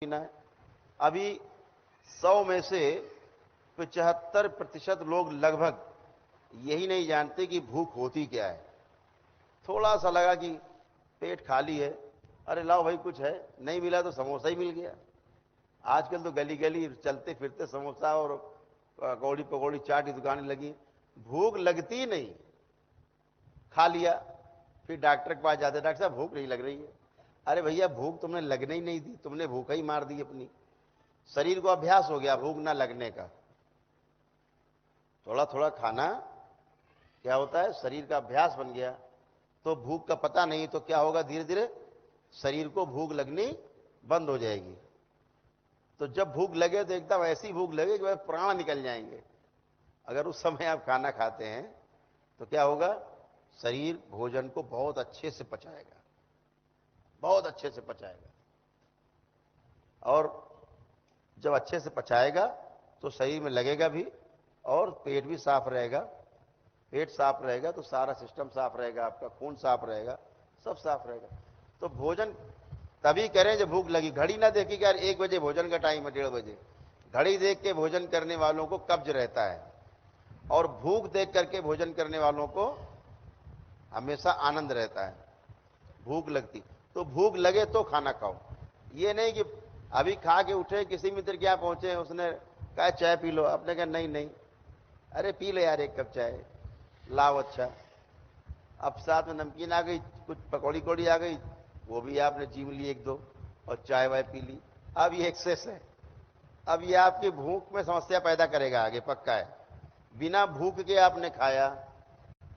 पीना है। अभी 100 में से 75% लोग लगभग यही नहीं जानते कि भूख होती क्या है। थोड़ा सा लगा कि पेट खाली है, अरे लाओ भाई कुछ है, नहीं मिला तो समोसा ही मिल गया। आजकल तो गली गली चलते फिरते समोसा और पकौड़ी पकौड़ी चाट की दुकानें लगी। भूख लगती ही नहीं, खा लिया, फिर डॉक्टर के पास जाते, डॉक्टर साहब भूख नहीं लग रही है। अरे भैया भूख तुमने लगने ही नहीं दी, तुमने भूख ही मार दी अपनी। शरीर को अभ्यास हो गया भूख ना लगने का। थोड़ा थोड़ा खाना क्या होता है, शरीर का अभ्यास बन गया तो भूख का पता नहीं, तो क्या होगा, धीरे धीरे शरीर को भूख लगनी बंद हो जाएगी। तो जब भूख लगे तो एकदम ऐसी भूख लगे कि वह प्राण निकल जाएंगे। अगर उस समय आप खाना खाते हैं तो क्या होगा, शरीर भोजन को बहुत अच्छे से पचाएगा, बहुत अच्छे से पचाएगा। और जब अच्छे से पचाएगा तो शरीर में लगेगा भी और पेट भी साफ रहेगा। पेट साफ रहेगा तो सारा सिस्टम साफ रहेगा, आपका खून साफ रहेगा, सब साफ रहेगा। तो भोजन तभी करें जब भूख लगी। घड़ी ना देखी कि यार 1 बजे भोजन का टाइम है, 1:30 बजे। घड़ी देख के भोजन करने वालों को कब्ज रहता है, और भूख देख करके भोजन करने वालों को हमेशा आनंद रहता है। भूख लगती तो भूख लगे तो खाना खाओ। ये नहीं कि अभी खा के उठे, किसी मित्र के यहाँ पहुंचे, उसने कहा चाय पी लो, आपने कहा नहीं नहीं, अरे पी ले यार 1 कप चाय, लाओ अच्छा। अब साथ में नमकीन आ गई, कुछ पकौड़ी कौड़ी आ गई, वो भी आपने जीव ली 1-2, और चाय वाय पी ली। अब ये एक्सेस है। अब ये आपकी भूख में समस्या पैदा करेगा आगे, पक्का है। बिना भूख के आपने खाया,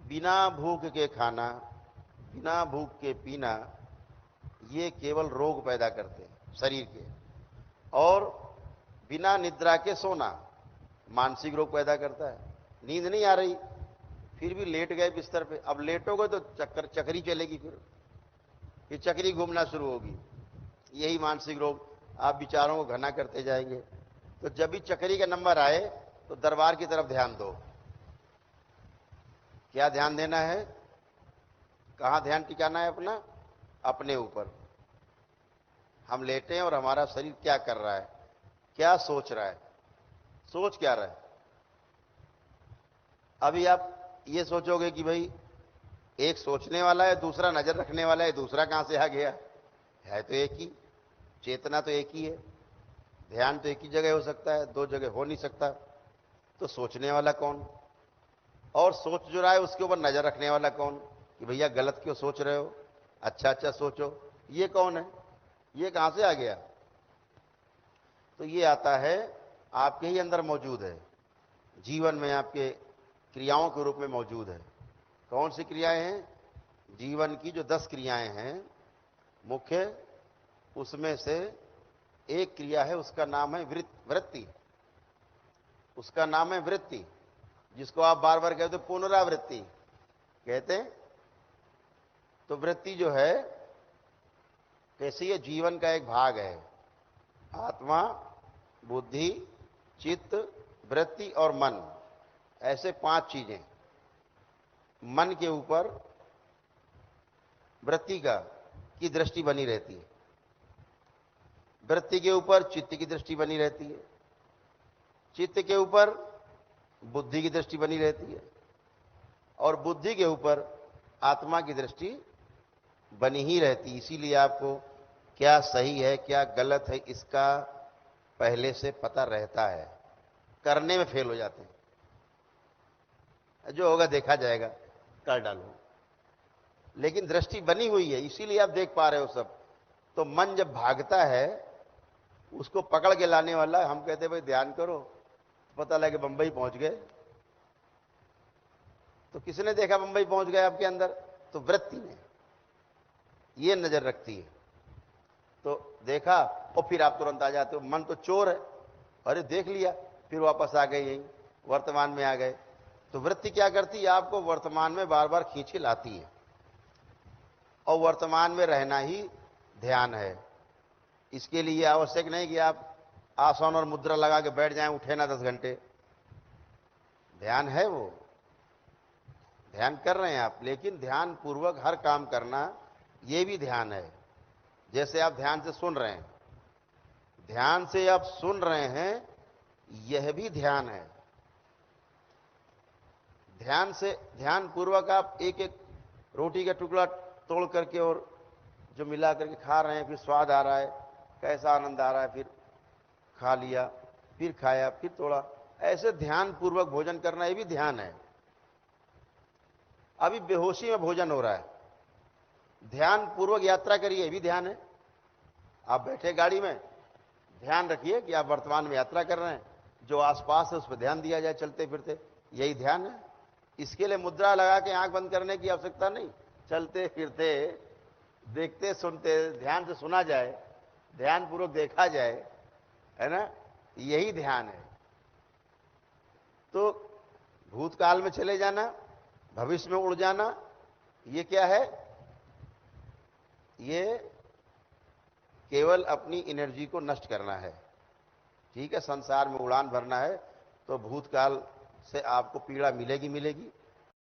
बिना भूख के खाना, बिना भूख के पीना, ये केवल रोग पैदा करते हैं शरीर के। और बिना निद्रा के सोना मानसिक रोग पैदा करता है। नींद नहीं आ रही, फिर भी लेट गए बिस्तर पे, अब लेटोगे तो चक्री चलेगी, फिर चक्री घूमना शुरू होगी। यही मानसिक रोग, आप विचारों को घना करते जाएंगे। तो जब भी चक्री का नंबर आए तो दरबार की तरफ ध्यान दो। क्या ध्यान देना है, कहां ध्यान टिकाना है अपना, अपने ऊपर। हम लेटे हैं और हमारा शरीर क्या कर रहा है, क्या सोच रहा है, सोच क्या रहा है। अभी आप ये सोचोगे कि भाई एक सोचने वाला है, दूसरा नजर रखने वाला है, दूसरा कहां से आ गया, है तो एक ही, चेतना तो एक ही है, ध्यान तो एक ही जगह हो सकता है, 2 जगह हो नहीं सकता। तो सोचने वाला कौन, और सोच जो रहा है उसके ऊपर नजर रखने वाला कौन, कि भैया गलत क्यों सोच रहे हो, अच्छा अच्छा सोचो, ये कौन है, ये कहां से आ गया। तो ये आता है, आपके ही अंदर मौजूद है, जीवन में आपके क्रियाओं के रूप में मौजूद है। कौन सी क्रियाएं हैं, जीवन की जो 10 क्रियाएं हैं मुख्य, उसमें से एक क्रिया है, उसका नाम है वृत्ति। उसका नाम है वृत्ति, जिसको आप बार बार कहते हो पुनरावृत्ति कहते हैं। तो वृत्ति जो है कैसी है, जीवन का एक भाग है। आत्मा, बुद्धि, चित्त, वृत्ति और मन, ऐसे 5 चीजें। मन के ऊपर वृत्ति की दृष्टि बनी रहती है, वृत्ति के ऊपर चित्त की दृष्टि बनी रहती है, चित्त के ऊपर बुद्धि की दृष्टि बनी रहती है, और बुद्धि के ऊपर आत्मा की दृष्टि बनी ही रहती। इसीलिए आपको क्या सही है क्या गलत है इसका पहले से पता रहता है, करने में फेल हो जाते हैं, जो होगा देखा जाएगा, कर डालो। लेकिन दृष्टि बनी हुई है, इसीलिए आप देख पा रहे हो सब। तो मन जब भागता है, उसको पकड़ के लाने वाला, हम कहते हैं भाई ध्यान करो, पता लगे बंबई पहुंच गए। तो किसने देखा बंबई पहुंच गए आपके अंदर, तो वृत्ति ने, ये नजर रखती है। तो देखा और फिर आप तुरंत आ जाते हो, मन तो चोर है, अरे देख लिया, फिर वापस आ गए, यही वर्तमान में आ गए। तो वृत्ति क्या करती है, आपको वर्तमान में बार बार खींच के लाती है, और वर्तमान में रहना ही ध्यान है। इसके लिए आवश्यक नहीं कि आप आसन और मुद्रा लगा के बैठ जाएं, उठे ना 10 घंटे। ध्यान है, वो ध्यान कर रहे हैं आप, लेकिन ध्यान पूर्वक हर काम करना, ये भी ध्यान है। जैसे आप ध्यान से सुन रहे हैं, ध्यान से आप सुन रहे हैं, यह भी ध्यान है। ध्यान से, ध्यान पूर्वक आप एक एक रोटी का टुकड़ा तोड़ करके और जो मिला करके खा रहे हैं, फिर स्वाद आ रहा है, कैसा आनंद आ रहा है, फिर खा लिया, फिर खाया, फिर तोड़ा, ऐसे ध्यान पूर्वक भोजन करना, ये भी ध्यान है। अभी बेहोशी में भोजन हो रहा है, ध्यान पूर्वक यात्रा करिए, ये भी ध्यान है। आप बैठे गाड़ी में, ध्यान रखिए कि आप वर्तमान में यात्रा कर रहे हैं, जो आसपास है उस पर ध्यान दिया जाए चलते फिरते, यही ध्यान है। इसके लिए मुद्रा लगा के आंख बंद करने की आवश्यकता नहीं, चलते फिरते, देखते सुनते, ध्यान से सुना जाए, ध्यान पूर्वक देखा जाए, है ना, यही ध्यान है। तो भूतकाल में चले जाना, भविष्य में उड़ जाना, ये क्या है? ये केवल अपनी एनर्जी को नष्ट करना है। ठीक है, संसार में उड़ान भरना है तो भूतकाल से आपको पीड़ा मिलेगी मिलेगी,